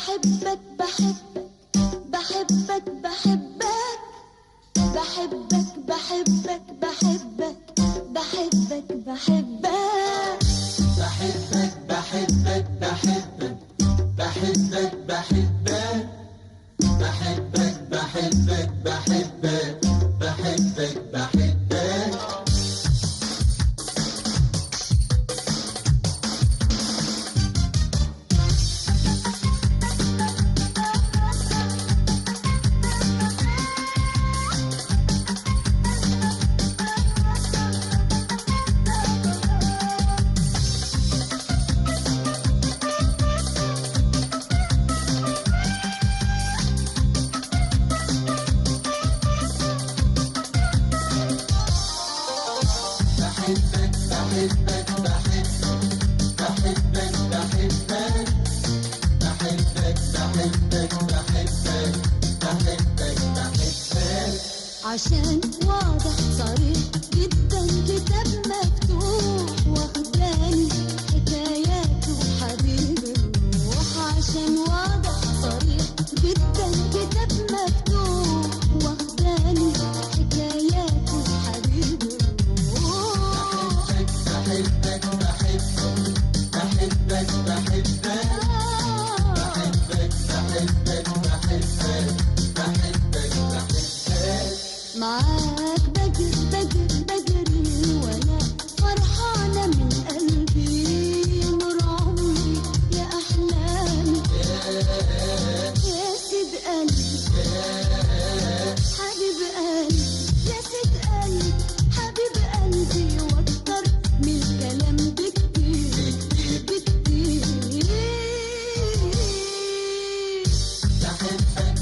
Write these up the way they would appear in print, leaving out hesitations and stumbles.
بحبك بحبك بحبك بحبك بحبك بحبك بحبك بحبك بحبك بحبك بحبك بحبك بحبك بحبك بحبك بحبك بحبك بحبك بحبك عشان واضح صريح جدا كتاب مفتوح واخداني حكاياته حبيب الروح. عشان واضح صريح جدا كتاب مفتوح واخداني حكاياته حبيب الروح. بحبك بحبك بحبك بحبك بحبك معاك بجري وانا فرحانة من قلبي. نور عمري يا احلامي يا سيد قلبي حبيب قلبي يا سيد قلبي حبيب قلبي واكتر من الكلام بكتير بكتير. بحبك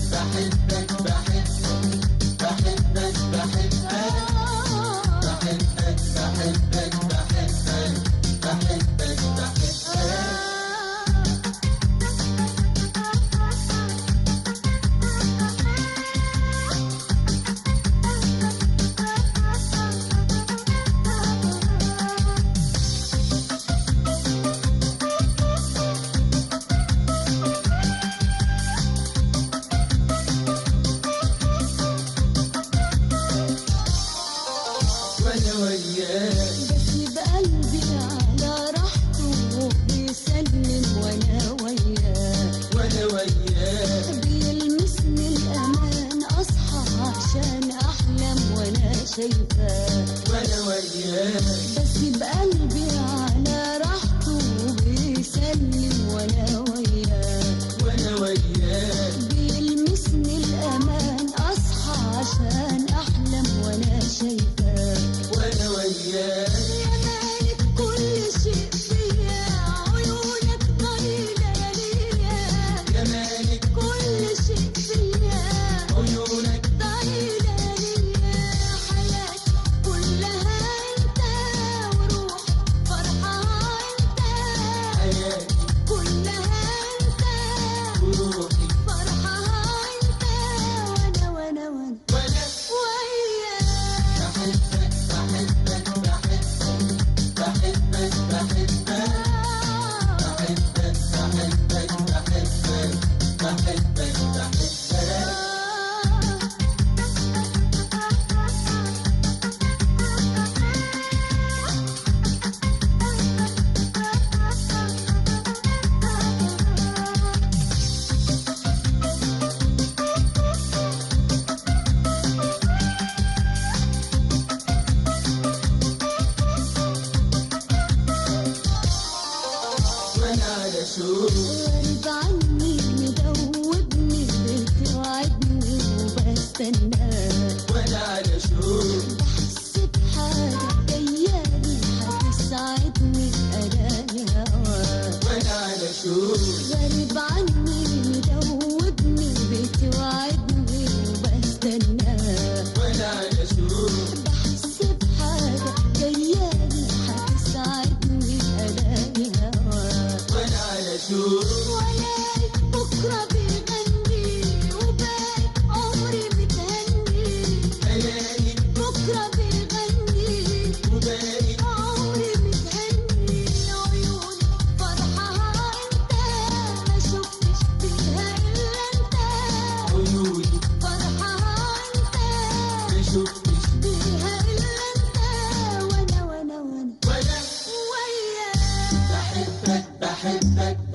بسيب قلبي على راحته بيسلم وانا وياه بيلمسني الامان اصحى عشان احلم وانا شايفاه بسيب قلبي على راحته بيسلم وانا وياه بيلمسني الامان اصحى عشان احلم وانا شايفاه. يا مالك كل شيء فيا عيونك ضليلة ليا. يا مالك كل شيء فيا عيونك ضليلة ليا. حياتي كلها انت وروح فرحها انت. حياتي كلها انت وروحي فرحها انت وانا وياك. غريب عني مدوبني بتوعدني وبستناك وانا على شوق بحس بحاجة جايالي هتساعدني ألاقي هواك. وانا على شوق غريب عني مدوبني بتوعدني وبستناك وانا على شوق بحس بحاجة جايالي هتساعدني ألاقي هواك. وانا على شوق ولاقي بكرة بيغني وباقي عمري متهني. الاقي بكرة بيغني وباقي عمري متهني. عيوني فرحها انت ما شفتش فيها بحبك